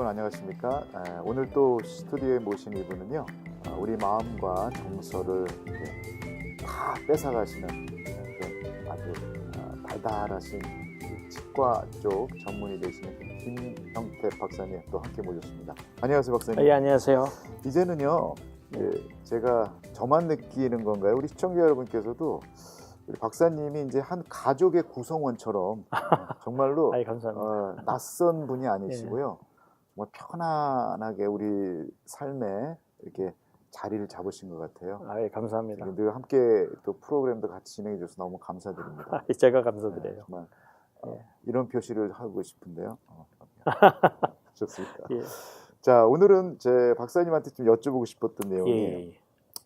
안녕하십니까. 오늘 또 스튜디오에 모신 이분은요, 우리 마음과 정서를 다 뺏어가시는 그런 아주 달달하신 치과 쪽 전문의 되시는 김형태 박사님 또 함께 모셨습니다. 안녕하세요, 박사님. 예, 안녕하세요. 이제는요, 제가 저만 느끼는 건가요? 우리 시청자 여러분께서도 우리 박사님이 이제 한 가족의 구성원처럼 정말로 아이, 감사합니다. 낯선 분이 아니시고요. 정말 편안하게 우리 삶에 이렇게 자리를 잡으신 것 같아요. 아이, 감사합니다. 늘 함께 또 프로그램도 같이 진행해 주셔서 너무 감사드립니다. 제가 감사드려요. 정말 이런 표시를 하고 싶은데요. 좋습니다. 예. 자, 오늘은 제 박사님한테 좀 여쭤보고 싶었던 내용이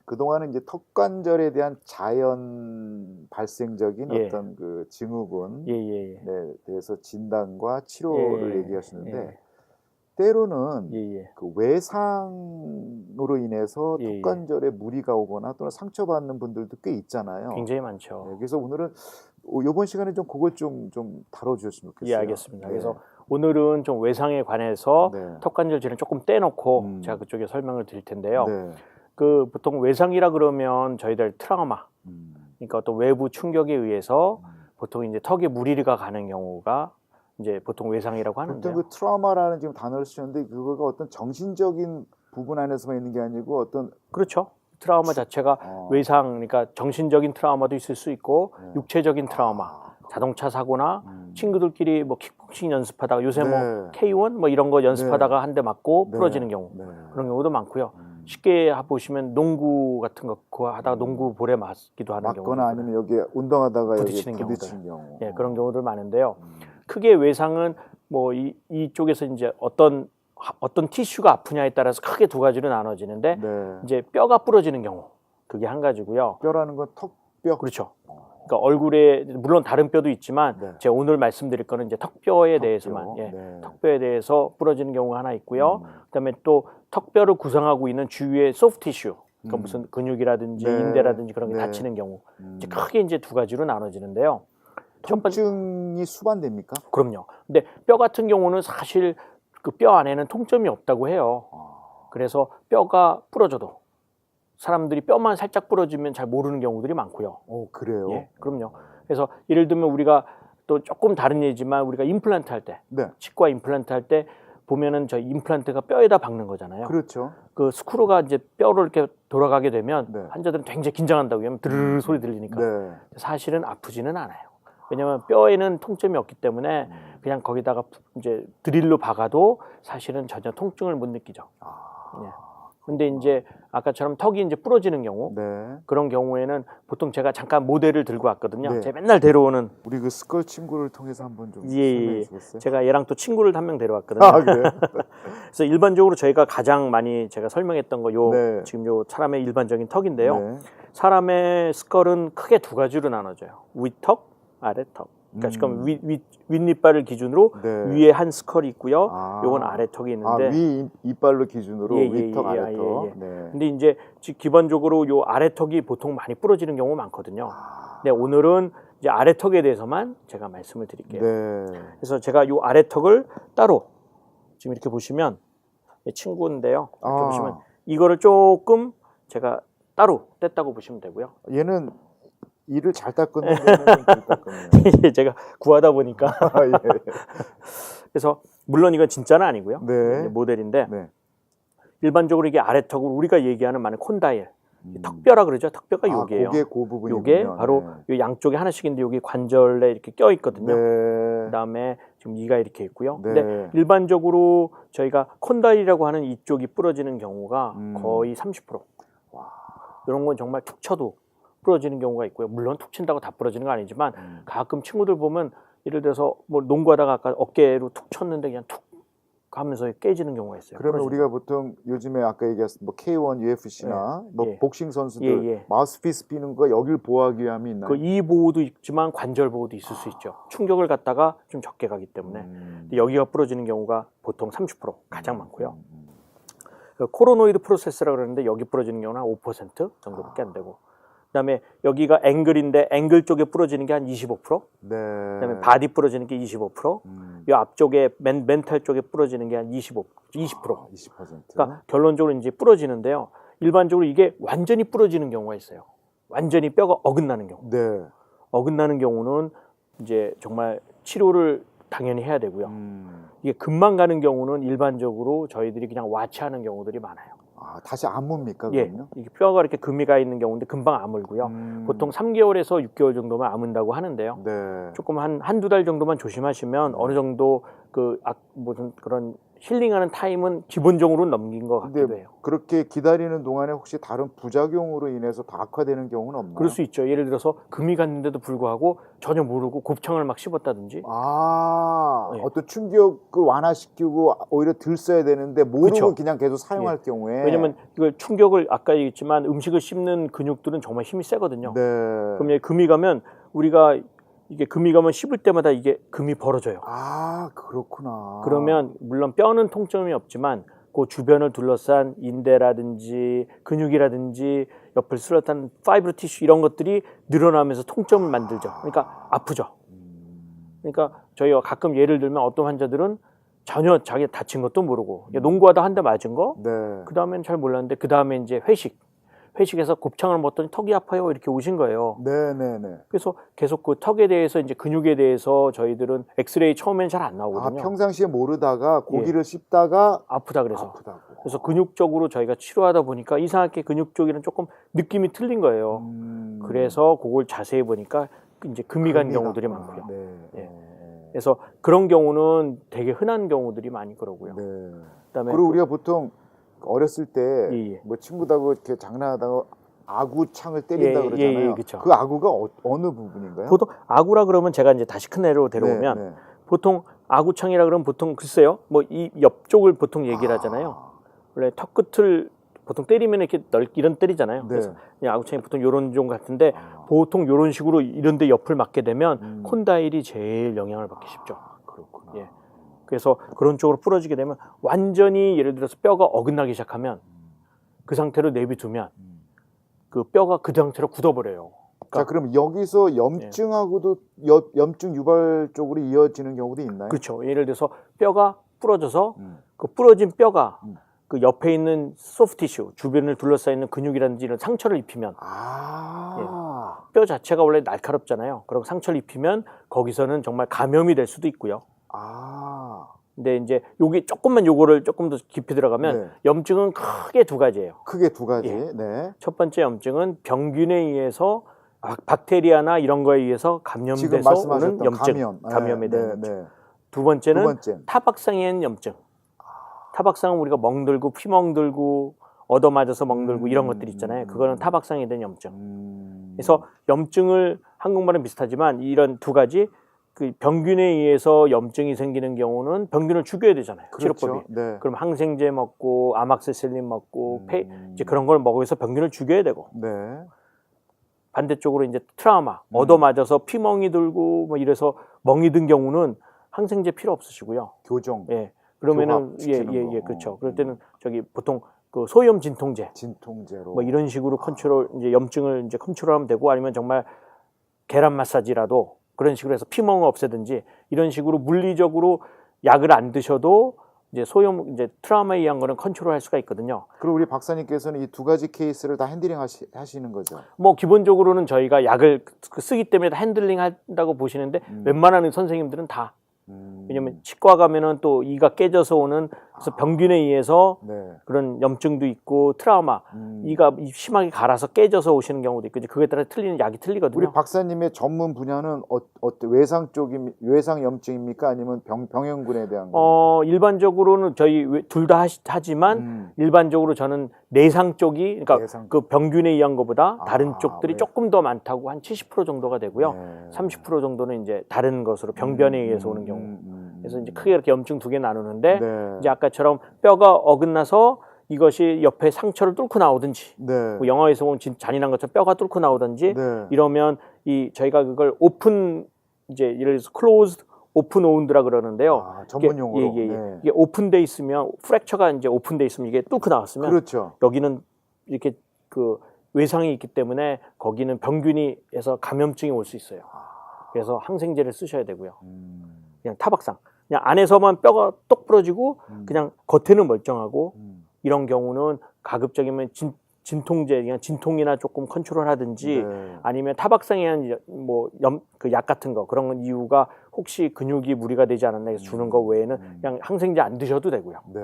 그동안은 이제 턱관절에 대한 자연 발생적인 어떤 그 증후군에 대해서 진단과 치료를 얘기하시는데 때로는 그 외상으로 인해서 턱관절에 무리가 오거나 또는 상처받는 분들도 꽤 있잖아요. 굉장히 많죠. 그래서 오늘은 이번 시간에 좀 그걸 좀 다뤄주셨으면 좋겠어요. 예, 알겠습니다. 그래서 오늘은 좀 외상에 관해서 턱관절 질환 조금 떼놓고 제가 그쪽에 설명을 드릴 텐데요. 그 보통 외상이라 그러면 저희들 트라우마, 그러니까 어떤 외부 충격에 의해서 보통 이제 턱에 무리가 가는 경우가 이제 보통 외상이라고 하는데요. 보통 그 트라우마라는 지금 단어를 쓰셨는데 그거가 어떤 정신적인 부분 안에서만 있는 게 아니고 어떤 그렇죠. 트라우마 자체가 외상, 그러니까 정신적인 트라우마도 있을 수 있고 육체적인 트라우마, 자동차 사고나 친구들끼리 뭐 킥복싱 연습하다가 요새 뭐 K1 뭐 이런 거 연습하다가 한 대 맞고 부러지는 경우 그런 경우도 많고요. 쉽게 보시면 농구 같은 거 하다가 농구 볼에 맞기도 하는 경우, 맞거나 아니면 여기 운동하다가 부딪히는 부딪히는 경우, 그런 경우들 많은데요. 크게 외상은 뭐 이쪽에서 이제 어떤 티슈가 아프냐에 따라서 크게 두 가지로 나눠지는데 이제 뼈가 부러지는 경우 그게 한 가지고요. 뼈라는 건 턱뼈. 그렇죠. 그러니까 얼굴에 물론 다른 뼈도 있지만 제가 오늘 말씀드릴 거는 이제 턱뼈에 대해서만 턱뼈에 대해서 부러지는 경우가 하나 있고요. 그다음에 또 턱뼈를 구성하고 있는 주위의 소프트 티슈, 그러니까 무슨 근육이라든지 인대라든지 그런 게 다치는 경우 이제 크게 이제 두 가지로 나눠지는데요. 통증이 수반됩니까? 그럼요. 근데 뼈 같은 경우는 사실 그 뼈 안에는 통점이 없다고 해요. 그래서 뼈가 부러져도 사람들이 뼈만 살짝 부러지면 잘 모르는 경우들이 많고요. 그래요? 예, 그럼요. 그래서 예를 들면 우리가 또 조금 다른 예지만 우리가 임플란트 할 때, 치과 임플란트 할 때 보면은 저 임플란트가 뼈에다 박는 거잖아요. 그렇죠. 그 스크루가 이제 뼈를 이렇게 돌아가게 되면 환자들은 굉장히 긴장한다고 하면 드르르 소리 들리니까 사실은 아프지는 않아요. 왜냐하면 뼈에는 통점이 없기 때문에 그냥 거기다가 이제 드릴로 박아도 사실은 전혀 통증을 못 느끼죠. 근데 이제 아까처럼 턱이 이제 부러지는 경우 그런 경우에는 보통 제가 잠깐 모델을 들고 왔거든요. 제가 맨날 데려오는 우리 그 스컬 친구를 통해서 한번 좀 설명해 주겠어요? 제가 얘랑 또 친구를 한 명 데려왔거든요. 그래요? 그래서 일반적으로 저희가 가장 많이 제가 설명했던 거 지금 요 사람의 일반적인 턱인데요. 사람의 스컬은 크게 두 가지로 나눠져요. 위턱, 아래턱. 그러니까 지금 윗니빨을 기준으로 위에 한 스컬이 있고요. 요건 아래턱이 있는데 위 이빨로 기준으로 위턱, 아래턱. 근데 이제 기본적으로 요 아래턱이 보통 많이 부러지는 경우가 많거든요. 근데 오늘은 이제 아래턱에 대해서만 제가 말씀을 드릴게요. 그래서 제가 요 아래턱을 따로 지금 이렇게 보시면 친구인데요. 이렇게 보시면 이거를 조금 제가 따로 뗐다고 보시면 되고요. 얘는 이를 잘 닦는 거는 제가 구하다 보니까 그래서 물론 이건 진짜는 아니고요. 모델인데 일반적으로 이게 아래턱을 우리가 얘기하는 많은 콘다일 턱뼈라 그러죠. 턱뼈가 요게요. 그게 그 부분이군요. 요게 바로 요 양쪽에 하나씩인데 여기 관절에 이렇게 껴 있거든요. 그다음에 지금 이가 이렇게 있고요. 근데 일반적으로 저희가 콘다일이라고 하는 이쪽이 부러지는 경우가 거의 30%. 이런 건 정말 툭 쳐도 부러지는 경우가 있고요. 물론 툭 친다고 다 부러지는 건 아니지만 가끔 친구들 보면 예를 들어서 뭐 농구하다가 아까 어깨로 툭 쳤는데 그냥 툭 하면서 깨지는 경우가 있어요. 그러면 우리가 보통 요즘에 아까 얘기했던 뭐 K1, UFC나 뭐 복싱 선수들 마우스피스 비는 거 여길 보호하기 위함이 있나요? 그 이 보호도 있지만 관절 보호도 있을 수 있죠. 충격을 갖다가 좀 적게 가기 때문에 근데 여기가 부러지는 경우가 보통 30% 가장 많고요. 그 코로노이드 프로세스라고 그러는데 여기 부러지는 경우는 한 5% 정도밖에 안 되고 그다음에 여기가 앵글인데 앵글 쪽에 부러지는 게 한 25%. 그다음에 바디 부러지는 게 25%. 이 앞쪽에 멘탈 쪽에 부러지는 게 한 20%. 20%. 그러니까 결론적으로 이제 부러지는데요. 일반적으로 이게 완전히 부러지는 경우가 있어요. 완전히 뼈가 어긋나는 경우. 네. 어긋나는 경우는 이제 정말 치료를 당연히 해야 되고요. 이게 금방 가는 경우는 일반적으로 저희들이 그냥 와치하는 경우들이 많아요. 아, 다시 아뭅니까, 예, 그럼요? 이게 뼈가 이렇게 금이 가 있는 경우인데 금방 아물고요. 보통 3개월에서 6개월 정도만 아문다고 하는데요. 네. 조금 한두 달 정도만 조심하시면 어느 정도 무슨 그런 힐링하는 타임은 기본적으로 넘긴 것 같기도 해요. 그렇게 기다리는 동안에 혹시 다른 부작용으로 인해서 더 악화되는 경우는 없나요? 그럴 수 있죠. 예를 들어서 금이 갔는데도 불구하고 전혀 모르고 곱창을 막 씹었다든지. 아, 네. 어떤 충격을 완화시키고 오히려 들 써야 되는데 모르고 그쵸. 그냥 계속 사용할 경우에. 왜냐면 이걸 충격을 아까 얘기했지만 음식을 씹는 근육들은 정말 힘이 세거든요. 네. 그럼 금이 가면 우리가 이게 금이 가면 씹을 때마다 이게 금이 벌어져요. 아, 그렇구나. 그러면 물론 뼈는 통증이 없지만 그 주변을 둘러싼 인대라든지 근육이라든지 옆을 스르탄 파이브로 티슈 이런 것들이 늘어나면서 통증을 만들죠. 그러니까 아프죠. 그러니까 저희가 가끔 예를 들면 어떤 환자들은 전혀 자기 다친 것도 모르고 농구하다 한 대 맞은 거, 네. 그 다음엔 잘 몰랐는데 그 다음에 이제 회식에서 곱창을 먹더니 턱이 아파요 이렇게 오신 거예요. 네네네. 그래서 계속 그 턱에 대해서 이제 근육에 대해서 저희들은 엑스레이 처음엔 잘 안 나오거든요. 아, 평상시에 모르다가 고기를 씹다가 아프다 그래서. 아프다고. 그래서 근육적으로 저희가 치료하다 보니까 이상하게 근육 쪽에는 조금 느낌이 틀린 거예요. 그래서 그걸 자세히 보니까 이제 금이 간 경우들이 많고요. 네. 예. 그래서 그런 경우는 되게 흔한 경우들이 많이 그러고요. 네. 그다음에 그리고 우리가 보통 어렸을 때 예. 뭐 친구들하고 이렇게 장난하다가 아구창을 때린다 그러잖아요. 그쵸. 그 아구가 어느 부분인가요? 보통 아구라 그러면 제가 이제 다시 큰 애로 데려오면 네. 보통 아구창이라 그러면 보통 글쎄요, 뭐 이 옆쪽을 보통 얘기를 하잖아요. 원래 턱 끝을 보통 때리면 이렇게 이런 때리잖아요. 그래서 그냥 아구창이 보통 요런 종 같은데 보통 요런 식으로 이런데 옆을 맞게 되면 콘다일이 제일 영향을 받기 쉽죠. 그렇구나. 예. 그래서 그런 쪽으로 부러지게 되면 완전히 예를 들어서 뼈가 어긋나기 시작하면 그 상태로 내비두면 그 뼈가 그 상태로 굳어버려요. 그러니까 자, 그럼 여기서 염증하고도 염증 유발 쪽으로 이어지는 경우도 있나요? 그렇죠. 예를 들어서 뼈가 부러져서 그 부러진 뼈가 그 옆에 있는 소프트 티슈 주변을 둘러싸여 있는 근육이라든지 이런 상처를 입히면 뼈 자체가 원래 날카롭잖아요. 그리고 상처를 입히면 거기서는 정말 감염이 될 수도 있고요. 근데 이제 요게 요거를 조금 더 깊이 들어가면 염증은 크게 두 가지예요. 크게 두 가지. 예. 네. 첫 번째 염증은 병균에 의해서 박테리아나 이런 거에 의해서 감염돼서 오는 염증, 감염에 대한 염증. 두 번째는 타박상에 있는 염증. 타박상은 우리가 멍들고 피멍들고 얻어맞아서 멍들고 이런 것들 있잖아요. 그거는 타박상에 대한 염증. 그래서 염증을 한국말은 비슷하지만 이런 두 가지 그 병균에 의해서 염증이 생기는 경우는 병균을 죽여야 되잖아요. 그렇죠. 치료법이. 네. 그럼 항생제 먹고 아막세실린 먹고 이제 그런 걸 먹어서 병균을 죽여야 되고. 네. 반대쪽으로 이제 트라우마, 얻어맞아서 피멍이 들고 뭐 이래서 멍이 든 경우는 항생제 필요 없으시고요. 교정. 예. 그러면은 그렇죠. 그럴 때는 저기 보통 그 소염 진통제로 뭐 이런 식으로 컨트롤 이제 염증을 이제 컨트롤하면 되고 아니면 정말 계란 마사지라도 그런 식으로 해서 피멍을 없애든지 이런 식으로 물리적으로 약을 안 드셔도 이제 이제 트라우마에 의한 거는 컨트롤할 수가 있거든요. 그럼 우리 박사님께서는 이 두 가지 케이스를 다 핸들링 하시는 거죠? 뭐 기본적으로는 저희가 약을 쓰기 때문에 다 핸들링 한다고 보시는데 웬만한 선생님들은 다 왜냐면 치과 가면은 또 이가 깨져서 오는 그래서 병균에 의해서 그런 염증도 있고 트라우마 이가 심하게 갈아서 깨져서 오시는 경우도 있고 이제 그거에 따라 틀리는 약이 틀리거든요. 우리 박사님의 전문 분야는 외상 염증입니까 아니면 병형군에 대한 거? 일반적으로는 저희 둘 다 하지만 일반적으로 저는 내상 쪽이 그러니까 그 병균에 의한 것보다 다른 쪽들이 조금 더 많다고 한 70% 정도가 되고요. 30% 정도는 이제 다른 것으로 병변에 의해서 오는 경우. 그래서 이제 크게 이렇게 염증 두 개 나누는데 이제 아까처럼 뼈가 어긋나서 이것이 옆에 상처를 뚫고 나오든지 뭐 영화에서 보면 잔인한 것처럼 뼈가 뚫고 나오든지 이러면 저희가 그걸 오픈 이제 예를 들어서 클로즈드 오픈 오운드라 그러는데요. 전문 용어로. 이게 오픈돼 있으면 프랙처가 이제 오픈돼 있으면 이게 뚫고 나왔으면 그렇죠. 여기는 이렇게 그 외상이 있기 때문에 거기는 병균이 해서 감염증이 올 수 있어요. 그래서 항생제를 쓰셔야 되고요. 그냥 타박상. 그냥 안에서만 뼈가 똑 부러지고 그냥 겉에는 멀쩡하고 이런 경우는 가급적이면 진통제, 그냥 진통이나 조금 컨트롤하든지 네. 아니면 타박상에 그 약 같은 거 그런 건 이유가 혹시 근육이 무리가 되지 않았나 해서 주는 거 외에는 그냥 항생제 안 드셔도 되고요. 네.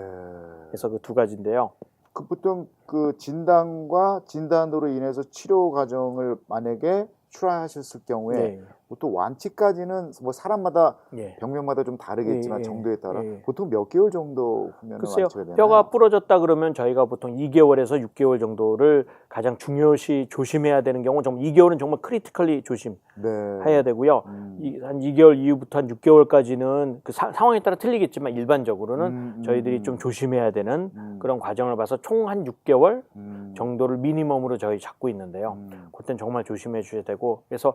그래서 그 두 가지인데요. 그 보통 그 진단과 진단으로 인해서 치료 과정을 만약에 출하하셨을 경우에 네. 보통 완치까지는 뭐 사람마다 예. 병명마다 좀 다르겠지만 예, 예, 정도에 따라 예. 보통 몇 개월 정도 후면 글쎄요, 완치가 되나요? 뼈가 부러졌다 그러면 저희가 보통 2개월에서 6개월 정도를 가장 중요시 조심해야 되는 경우, 정말 2개월은 정말 크리티컬리 조심해야 네. 되고요. 한 2개월 이후부터 한 6개월까지는 그 상황에 따라 틀리겠지만 일반적으로는 저희들이 좀 조심해야 되는 그런 과정을 봐서 총 한 6개월 정도를 미니멈으로 저희 잡고 있는데요. 그때는 정말 조심해 주셔야 되고, 그래서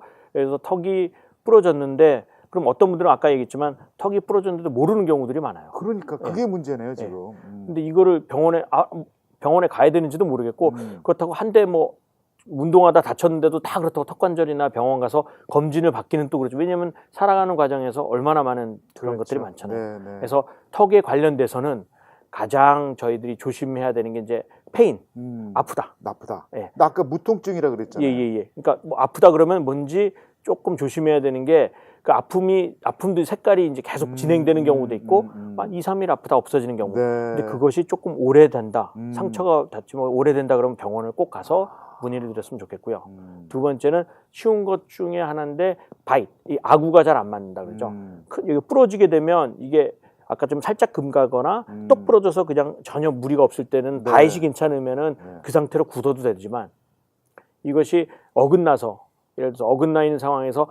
턱이 부러졌는데 그럼 어떤 분들은 아까 얘기했지만 턱이 부러졌는데도 모르는 경우들이 많아요. 그러니까 그게 문제네요 지금. 근데 이거를 병원에 가야 되는지도 모르겠고 그렇다고 한데 뭐 운동하다 다쳤는데도 다 그렇다고 턱관절이나 병원 가서 검진을 받기는 또 그렇죠. 왜냐하면 살아가는 과정에서 얼마나 많은 그런 그렇죠. 것들이 많잖아요. 네, 네. 그래서 턱에 관련돼서는 가장 저희들이 조심해야 되는 게 이제 페인, 아프다. 나쁘다. 예. 나 아까 무통증이라 그랬잖아요. 예. 그러니까 뭐 아프다 그러면 뭔지 조금 조심해야 되는 게 그 아픔도 색깔이 이제 계속 진행되는 경우도 있고 한 2, 3일 아프다 없어지는 경우. 네. 근데 그것이 조금 오래된다. 상처가 닿지만 오래된다 그러면 병원을 꼭 가서 문의를 드렸으면 좋겠고요. 두 번째는 쉬운 것 중에 하나인데 이 아구가 잘 안 맞는다 그러죠. 여기 부러지게 되면 이게 아까 좀 살짝 금가거나 똑 부러져서 그냥 전혀 무리가 없을 때는 네. 바이시 괜찮으면 그 상태로 굳어도 되지만 이것이 어긋나서 예를 들어서 어긋나 있는 상황에서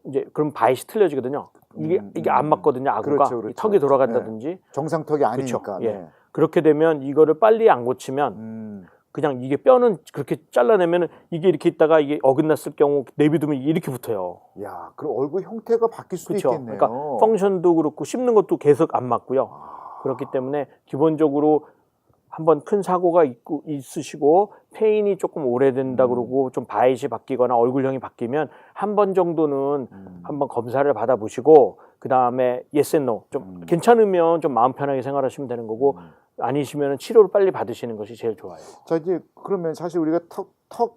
이제 그럼 바이시 틀려지거든요. 이게 안 맞거든요. 아구가 그렇죠. 턱이 돌아간다든지 네. 정상턱이 아니니까. 그렇죠. 네. 예. 그렇게 되면 이거를 빨리 안 고치면 그냥 이게 뼈는 그렇게 잘라내면 이게 이렇게 있다가 이게 어긋났을 경우 내비두면 이렇게 붙어요. 야, 그럼 얼굴 형태가 바뀔 수도 그렇죠. 있겠네요. 그러니까 펑션도 그렇고 씹는 것도 계속 안 맞고요. 그렇기 때문에 기본적으로 한번 큰 사고가 있으시고 페인이 조금 오래된다 그러고 좀 바이시 바뀌거나 얼굴형이 바뀌면 한 번 정도는 한번 검사를 받아보시고 그 다음에 yes and no 좀 괜찮으면 좀 마음 편하게 생활하시면 되는 거고 아니시면 치료를 빨리 받으시는 것이 제일 좋아요. 자 이제 그러면 사실 우리가 턱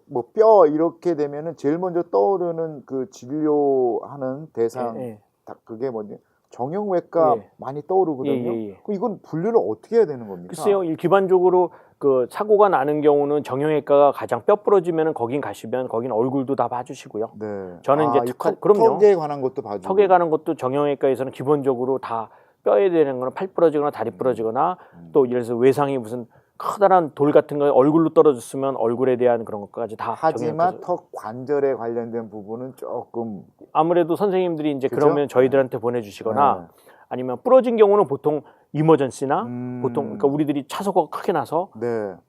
뭐 뼈 이렇게 되면은 제일 먼저 떠오르는 그 진료하는 대상 그게 뭐지? 정형외과 많이 떠오르거든요. 그럼 이건 분류를 어떻게 해야 되는 겁니까? 글쎄요, 기본적으로 그 사고가 나는 경우는 정형외과가 가장 뼈 부러지면은 거긴 가시면 거긴 얼굴도 다 봐주시고요. 네. 저는 이제 그럼요. 턱에 관한 것도 봐주고. 턱에 관한 것도 정형외과에서는 기본적으로 다 뼈에 대한 거는 팔 부러지거나 다리 부러지거나 또 예를 들어서 외상이 무슨 커다란 돌 같은 거 얼굴로 떨어졌으면 얼굴에 대한 그런 것까지 다. 하지만 턱 관절에 관련된 부분은 조금 아무래도 선생님들이 이제 그죠? 그러면 저희들한테 보내주시거나 아니면 부러진 경우는 보통 이머전시나 보통 그러니까 우리들이 차소가 크게 나서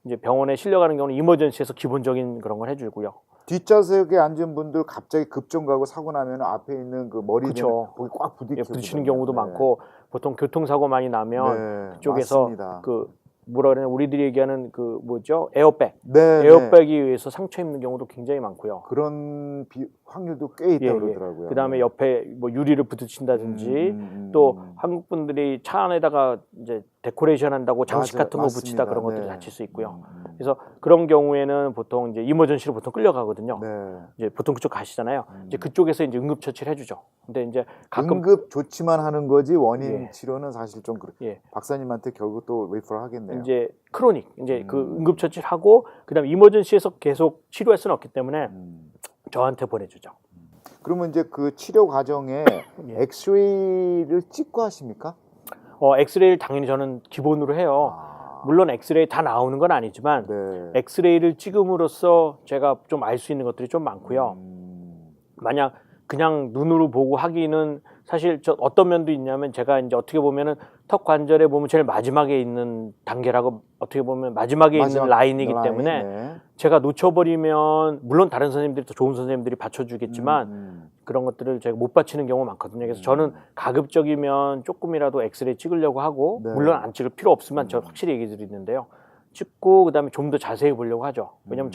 이제 병원에 실려가는 경우는 이머전시에서 기본적인 그런 걸 해주고요. 뒷좌석에 앉은 분들 갑자기 급정 가고 사고 나면 앞에 있는 그 머리 거기 꽉 부딪히는 경우도 많고 보통 교통사고 많이 나면 그쪽에서 맞습니다. 그 뭐라 그러냐 우리들이 얘기하는 그 뭐죠 에어백 네, 에어백에 의해서 상처 입는 경우도 굉장히 많고요. 그런 확률도 꽤 있다고 그러더라고요. 그다음에 옆에 뭐 유리를 부딪힌다든지 또 한국 분들이 차 안에다가 이제 데코레이션 한다고 장식 같은 거 붙이다 그런 것들이 다칠 수 있고요. 그래서 그런 경우에는 보통 이제 이머전시로 보통 끌려가거든요. 이제 보통 그쪽 가시잖아요. 이제 그쪽에서 이제 응급 처치를 해주죠. 근데 이제 가끔 응급 조치만 하는 거지 원인 치료는 사실 좀 박사님한테 결국 또 리퍼를 하겠네요. 이제 크로닉 이제 그 응급 처치를 하고 그다음 이머전시에서 계속 치료할 수는 없기 때문에 저한테 보내주죠. 그러면 이제 그 치료 과정에 엑스레이를 찍고 하십니까? 엑스레이를 당연히 저는 기본으로 해요. 물론 엑스레이 다 나오는 건 아니지만 엑스레이를 찍음으로써 제가 좀 알 수 있는 것들이 좀 많고요. 만약 그냥 눈으로 보고 하기는 사실 어떤 면도 있냐면 제가 이제 어떻게 보면은 턱 관절에 보면 제일 마지막에 있는 단계라고 어떻게 보면 마지막에 있는 라인이기 때문에 제가 놓쳐버리면 물론 다른 선생님들이 더 좋은 선생님들이 받쳐주겠지만 그런 것들을 제가 못 받치는 경우가 많거든요. 그래서 저는 가급적이면 조금이라도 엑스레이 찍으려고 하고 물론 안 찍을 필요 없으면 저 확실히 얘기 드리는데요. 찍고 그다음에 좀 더 자세히 보려고 하죠. 왜냐하면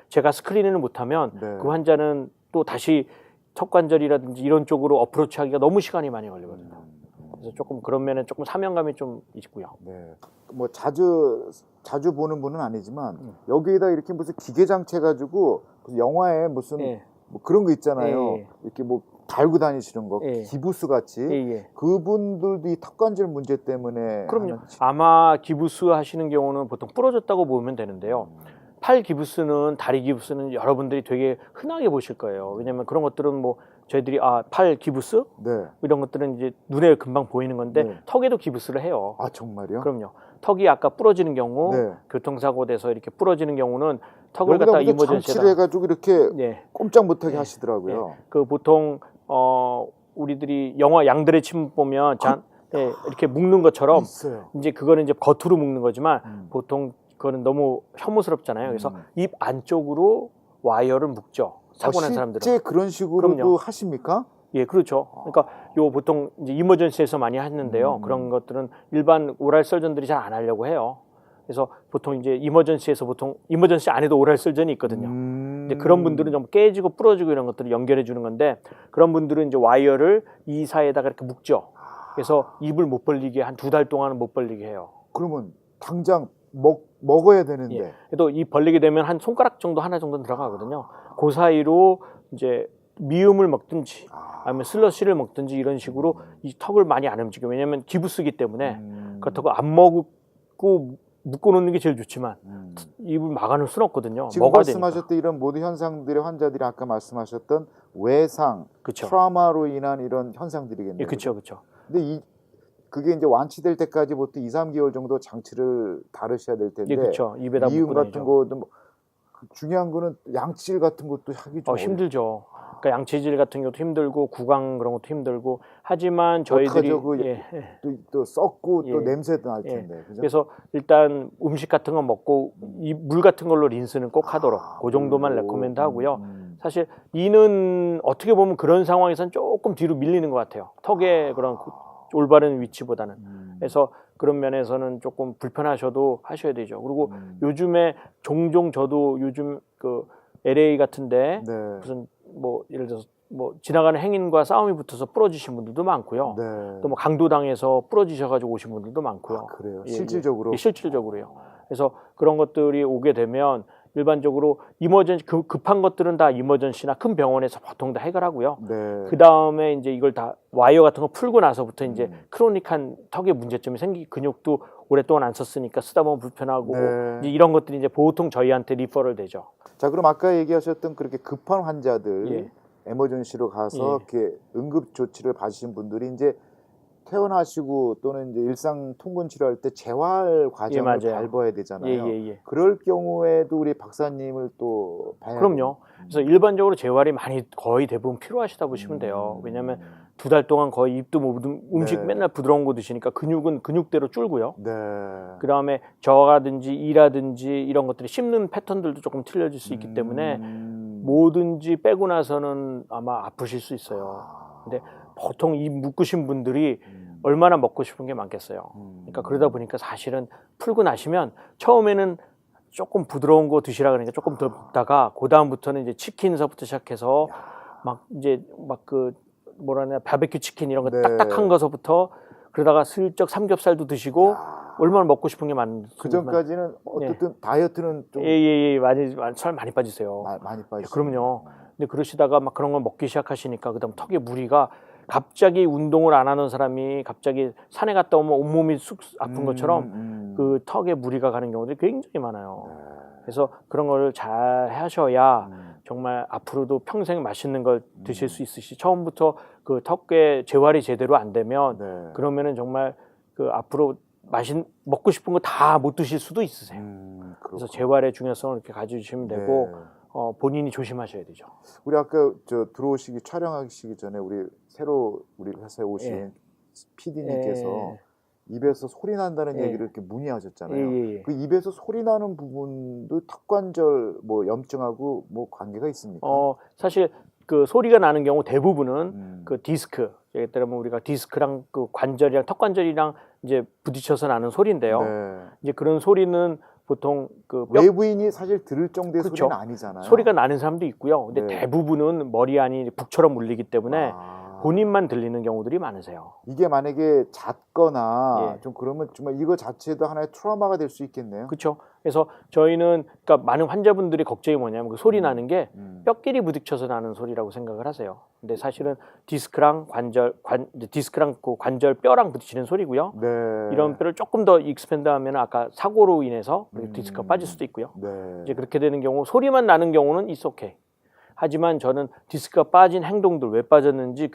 제가 스크린을 못하면 그 환자는 또 다시 턱관절이라든지 이런 쪽으로 어프로치하기가 너무 시간이 많이 걸리거든요. 그래서 조금 그런 면에 조금 사명감이 좀 있고요. 네. 뭐 자주 보는 분은 아니지만 여기에다 이렇게 무슨 기계장치 해가지고 무슨 영화에 무슨 예. 뭐 그런 거 있잖아요. 예. 이렇게 뭐 달고 다니시는 거, 예. 기부스 같이. 예. 그분들도 이 턱관절 문제 때문에 그럼요. 아마 기부스 하시는 경우는 보통 부러졌다고 보면 되는데요. 팔 기부스는, 다리 기부스는 여러분들이 되게 흔하게 보실 거예요. 왜냐면 그런 것들은 뭐 저희들이 팔 기부스 네. 이런 것들은 이제 눈에 금방 보이는 건데 네. 턱에도 기부스를 해요. 아 정말요? 그럼요. 턱이 아까 부러지는 경우, 네. 교통사고 돼서 이렇게 부러지는 경우는 턱을 여기다 갖다 장치를 이머전시에다 해가지고 이렇게 네. 꼼짝 못하게 네. 하시더라고요. 그 보통 우리들이 영화 양들의 침 보면 이렇게 묶는 것처럼 있어요. 이제 그거는 이제 겉으로 묶는 거지만 보통 그거는 너무 혐오스럽잖아요. 그래서 입 안쪽으로 와이어를 묶죠. 사고 난 사람들은. 실제 그런 식으로도 그럼요. 하십니까? 예, 그렇죠. 그러니까 요 보통 이제 이머전시에서 많이 하는데요. 그런 것들은 일반 오랄 설전들이 잘 안 하려고 해요. 그래서 보통 이제 이머전시에서 보통 이머전시 안에도 오랄 설전이 있거든요. 근데 그런 분들은 좀 깨지고 부러지고 이런 것들을 연결해 주는 건데 그런 분들은 이제 와이어를 이 사이에다가 이렇게 묶죠. 그래서 입을 못 벌리게 한 2달 동안은 못 벌리게 해요. 그러면 당장 먹어야 되는데. 예. 그래도 이 벌리게 되면 한 손가락 정도 하나 정도 들어가거든요. 그 사이로 이제 미음을 먹든지 아니면 슬러시를 먹든지 이런 식으로 이 턱을 많이 안 움직여. 왜냐하면 기부스기 때문에 그렇다고 안 먹고 묶어놓는 게 제일 좋지만 입을 막아놓을 수는 없거든요. 지금 먹어야 말씀하셨던 되니까. 이런 모든 현상들의 환자들이 아까 말씀하셨던 외상, 그쵸. 트라우마로 인한 이런 현상들이겠네요. 예, 그렇죠, 그렇죠. 근데 그게 이제 완치될 때까지 보통 2, 3개월 정도 장치를 다루셔야 될 텐데. 예, 그렇죠. 입에다 미음 묶고 같은 다니죠. 거도 뭐 중요한 거는 양치질 같은 것도 하기 좀 힘들죠. 그러니까 양치질 같은 것도 힘들고 구강 그런 것도 힘들고 하지만 저희들이 또 썩고 또 예. 냄새도 날 텐데. 그죠? 그래서 일단 음식 같은 거 먹고 이 물 같은 걸로 린스는 꼭 하도록 그 정도만 레코멘드 하고요. 사실 이는 어떻게 보면 그런 상황에서는 조금 뒤로 밀리는 것 같아요. 턱의 그런 올바른 위치보다는. 그래서 그런 면에서는 조금 불편하셔도 하셔야 되죠. 그리고 요즘에 종종 저도 요즘 그 LA 같은데 네. 무슨 뭐 예를 들어서 뭐 지나가는 행인과 싸움이 붙어서 부러지신 분들도 많고요. 네. 또 뭐 강도당해서 부러지셔가지고 오신 분들도 많고요. 그래요? 예, 실질적으로? 예, 실질적으로요. 그래서 그런 것들이 오게 되면 일반적으로 이머전시 급한 것들은 다 이머전시나 큰 병원에서 보통 다 해결하고요. 네. 그 다음에 이제 이걸 다 와이어 같은 거 풀고 나서부터 이제 크로닉한 턱에 문제점이 근육도 오랫동안 안 썼으니까 쓰다 보면 불편하고 네. 이제 이런 것들이 이제 보통 저희한테 리퍼럴 되죠. 자, 그럼 아까 얘기하셨던 그렇게 급한 환자들 예. 에머전시로 가서 이렇게 응급 조치를 받으신 분들이 이제 퇴원하시고 또는 이제 일상 통근 치료할 때 재활 과정을 밟아야 되잖아요. 그럴 경우에도 우리 박사님을 또 봐야 그럼요. 그래서 일반적으로 재활이 거의 대부분 필요하시다 보시면 돼요. 왜냐하면 2달 동안 거의 입도 못 음식 맨날 부드러운 거 드시니까 근육은 근육대로 줄고요. 네. 그 다음에 저하든지 이라든지 이런 것들이 씹는 패턴들도 조금 틀려질 수 있기 때문에 뭐든지 빼고 나서는 아마 아프실 수 있어요. 근데 보통 입 묶으신 분들이 얼마나 먹고 싶은 게 많겠어요. 그러니까 그러다 보니까 사실은 풀고 나시면 처음에는 조금 부드러운 거 드시라 그러니까 조금 더 먹다가 그 다음부터는 이제 치킨서부터 시작해서 막 이제 막 그 뭐라냐 바베큐 치킨 이런 거 딱딱한 거서부터 그러다가 슬쩍 삼겹살도 드시고 얼마나 먹고 싶은 게 많은. 그 전까지는 어쨌든 다이어트는 좀 살 많이 빠지세요. 많이 빠지세요. 그럼요. 근데 그러시다가 막 그런 걸 먹기 시작하시니까 그다음 턱에 무리가 갑자기 운동을 안 하는 사람이 갑자기 산에 갔다 오면 온몸이 쑥 아픈 것처럼 그 턱에 무리가 가는 경우들이 굉장히 많아요. 그래서 그런 걸 잘 하셔야 정말 앞으로도 평생 맛있는 걸 드실 수 있으시. 처음부터 그 턱에 재활이 제대로 안 되면 그러면은 정말 그 앞으로 먹고 싶은 거 다 못 드실 수도 있으세요. 그래서 재활의 중요성을 이렇게 가져주시면 되고 본인이 조심하셔야 되죠. 우리 아까 촬영하시기 전에 새로 우리 회사에 오신 PD님께서 입에서 소리 난다는 얘기를 이렇게 문의하셨잖아요. 그 입에서 소리 나는 부분도 턱관절 뭐 염증하고 뭐 관계가 있습니까? 사실 그 소리가 나는 경우 대부분은 그 디스크, 예를 들면 우리가 디스크랑 그 관절이랑 턱관절이랑 이제 부딪혀서 나는 소리인데요. 이제 그런 소리는 보통 그 외부인이 사실 들을 정도의 소리는 그렇죠. 아니잖아요. 소리가 나는 사람도 있고요. 근데 대부분은 머리 안이 북처럼 울리기 때문에 본인만 들리는 경우들이 많으세요. 이게 만약에 잦거나 예. 좀 그러면 정말 이거 자체도 하나의 트라우마가 될 수 있겠네요. 그렇죠. 그래서 저희는 그러니까 많은 환자분들이 걱정이 뭐냐면 그 소리 나는 게 뼈끼리 부딪혀서 나는 소리라고 생각을 하세요. 근데 사실은 디스크랑 디스크랑 그 관절 뼈랑 부딪히는 소리고요. 네. 이런 뼈를 조금 더 익스펜드하면 아까 사고로 인해서 디스크가 빠질 수도 있고요. 네. 이제 그렇게 되는 경우 소리만 나는 경우는 it's okay. 하지만 저는 디스크가 빠진 행동들 왜 빠졌는지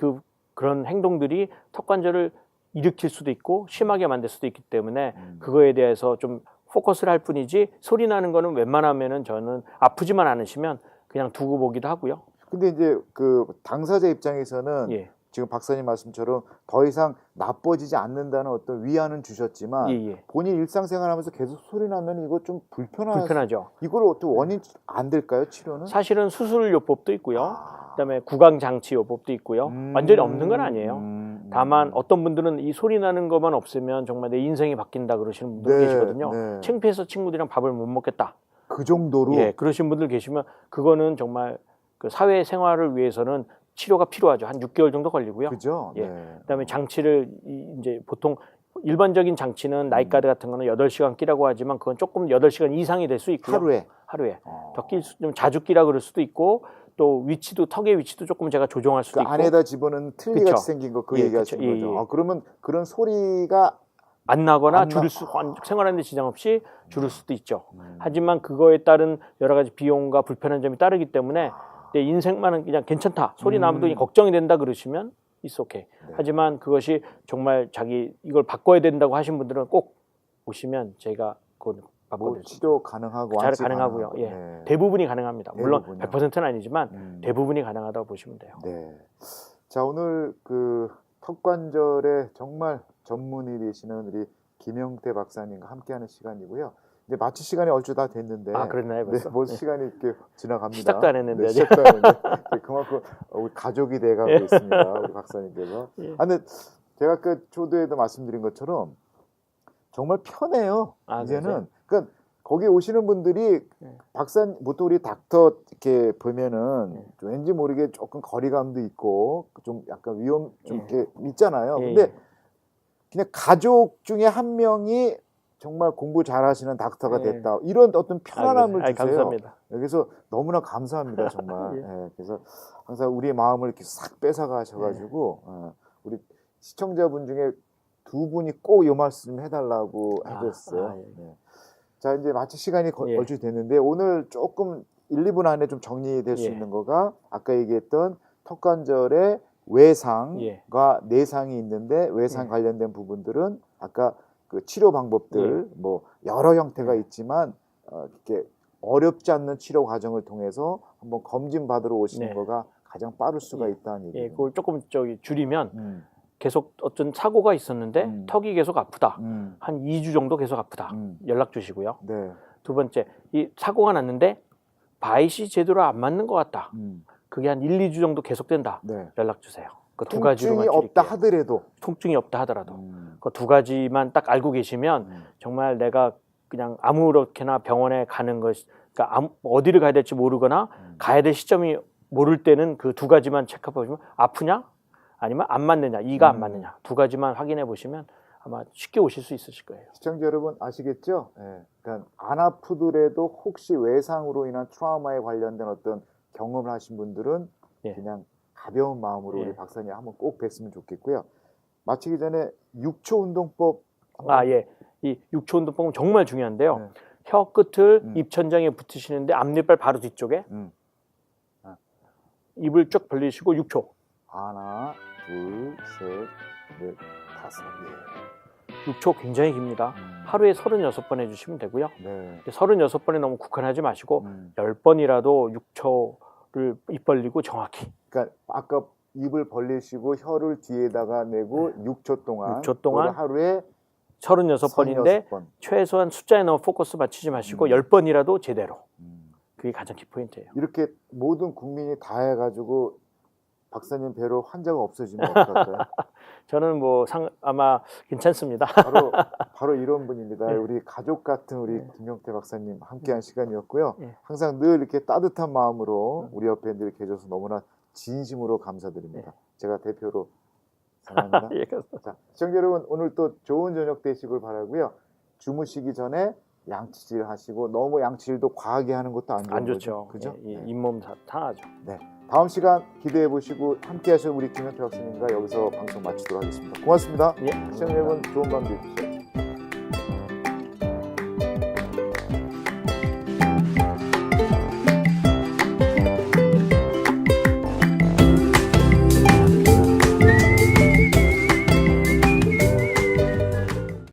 그런 행동들이 턱관절을 일으킬 수도 있고 심하게 만들 수도 있기 때문에 그거에 대해서 좀 포커스를 할 뿐이지 소리 나는 거는 웬만하면은 저는 아프지만 않으시면 그냥 두고 보기도 하고요. 근데 이제 그 당사자 입장에서는 예. 지금 박사님 말씀처럼 더 이상 나빠지지 않는다는 어떤 위안은 주셨지만 예. 본인 일상생활하면서 계속 소리 나면 이거 좀 불편하죠. 이걸 어떻게 원인 안 될까요? 치료는? 사실은 수술요법도 있고요. 그다음에 구강장치요법도 있고요. 완전히 없는 건 아니에요. 다만 어떤 분들은 이 소리 나는 것만 없으면 정말 내 인생이 바뀐다 그러시는 분들 계시거든요. 네. 창피해서 친구들이랑 밥을 못 먹겠다. 그 정도로? 예, 그러신 분들 계시면 그거는 정말 그 사회생활을 위해서는 치료가 필요하죠. 한 6개월 정도 걸리고요. 그죠? 예. 네. 그다음에 장치를 이제 보통 일반적인 장치는 나이가드 같은 거는 8시간 끼라고 하지만 그건 조금 8시간 이상이 될 수 있고요. 하루에. 더 좀 자주 끼라 그럴 수도 있고 또 위치도 턱의 위치도 조금 제가 조정할 수도 있고. 안에다 집어넣은 틀니 같이 생긴 거 그 얘기하시는 거죠. 예. 그러면 그런 소리가 안 나거나 생활하는 데 지장 없이 줄일 수도 있죠. 하지만 그거에 따른 여러 가지 비용과 불편한 점이 따르기 때문에 내 인생만은 그냥 괜찮다. 소리 나면 걱정이 된다 그러시면 it's okay. 네. 하지만 그것이 정말 자기 이걸 바꿔야 된다고 하신 분들은 꼭 오시면 제가 그걸 바꿔드릴 수 치료 가능하고 잘 가능하고요. 예. 네. 대부분이 가능합니다. 물론 대부분요. 100%는 아니지만 대부분이 가능하다고 보시면 돼요. 네. 자, 오늘 그 턱관절의 정말 전문의 되시는 우리 김영태 박사님과 함께하는 시간이고요. 이제 마칠 시간이 얼추 다 됐는데. 그랬나요, 벌써? 네, 벌써 시간이 이렇게 지나갑니다. 시작도 안 했는데. 네, 시작도 안 했는데. 그만큼 우리 가족이 돼가고 있습니다. 우리 박사님께서. 예. 근데 제가 그 초대에도 말씀드린 것처럼 정말 편해요. 이제는. 그러세요? 그러니까 거기 오시는 분들이 박사님, 보통 우리 닥터 이렇게 보면은 좀 왠지 모르게 조금 거리감도 있고 좀 약간 위험 좀 이렇게 있잖아요. 근데 그냥 가족 중에 한 명이 정말 공부 잘하시는 닥터가 됐다. 이런 어떤 편안함을 주세요. 감사합니다. 여기서 너무나 감사합니다, 정말. 예, 그래서 항상 우리의 마음을 이렇게 싹 뺏어가셔가지고 우리 시청자분 중에 2분이 꼭 이 말씀 해달라고 해줬어요. 네. 자, 이제 마칠 시간이 얼추 됐는데 오늘 조금 1, 2분 안에 좀 정리될 수 있는 거가 아까 얘기했던 턱관절의 외상과 내상이 있는데 외상 관련된 부분들은 아까 그 치료 방법들 뭐 여러 형태가 있지만 이렇게 어렵지 않는 치료 과정을 통해서 한번 검진 받으러 오시는 거가 가장 빠를 수가 있다는 얘기예요. 그걸 조금 줄이면 계속 어떤 사고가 있었는데 턱이 계속 아프다. 한 2주 정도 계속 아프다. 연락 주시고요. 네. 두 번째, 이 사고가 났는데 바이시 제대로 안 맞는 것 같다. 그게 한 1, 2주 정도 계속된다. 연락 주세요. 그 두 가지로만 통증이 없다 하더라도 통증이 없다 하더라도 그 두 가지만 딱 알고 계시면 정말 내가 그냥 아무렇게나 병원에 가는 것이 그러니까 어디를 가야 될지 모르거나 가야 될 시점이 모를 때는 그 두 가지만 체크해 보시면 아프냐 아니면 안 맞느냐 이가 안 맞느냐 두 가지만 확인해 보시면 아마 쉽게 오실 수 있으실 거예요. 시청자 여러분 아시겠죠? 그러니까 안 아프더라도 혹시 외상으로 인한 트라우마에 관련된 어떤 경험을 하신 분들은 그냥 가벼운 마음으로 우리 박사님 한번 꼭 뵀으면 좋겠고요. 마치기 전에 6초 운동법. 이 6초 운동법은 정말 중요한데요. 혀 끝을 입천장에 붙이시는데 앞니빨 바로 뒤쪽에 입을 쭉 벌리시고 6초. 하나, 둘, 셋, 넷, 다섯. 6초 굉장히 깁니다. 하루에 36번 해주시면 되고요. 36번에 너무 국한하지 마시고 10번이라도 6초를 입 벌리고 정확히. 그러니까 아까 입을 벌리시고 혀를 뒤에다가 내고 6초 동안 하루에 36번인데 36번. 최소한 숫자에 너무 포커스 맞추지 마시고 10번이라도 제대로. 그게 가장 키포인트예요. 이렇게 모든 국민이 다 해가지고 박사님 배로 환자가 없어지면 어떨까요? 저는 아마 괜찮습니다. 바로 이런 분입니다. 우리 가족 같은 우리 김영태 박사님 함께한 시간이었고요. 항상 늘 이렇게 따뜻한 마음으로 우리 옆에 늘 계셔서 너무나 진심으로 감사드립니다. 제가 대표로 사랑합니다. 예, 자, 시청자 여러분 오늘 또 좋은 저녁 되시길 바라고요. 주무시기 전에 양치질 하시고 너무 양치질도 과하게 하는 것도 안 좋은 안 좋죠. 거죠. 그죠? 예, 잇몸 상하죠. 네. 다음 시간 기대해 보시고 함께 하신 우리 김현태 박사님과 여기서 방송 마치도록 하겠습니다. 고맙습니다. 예, 시청자 여러분 좋은 밤 되십시오.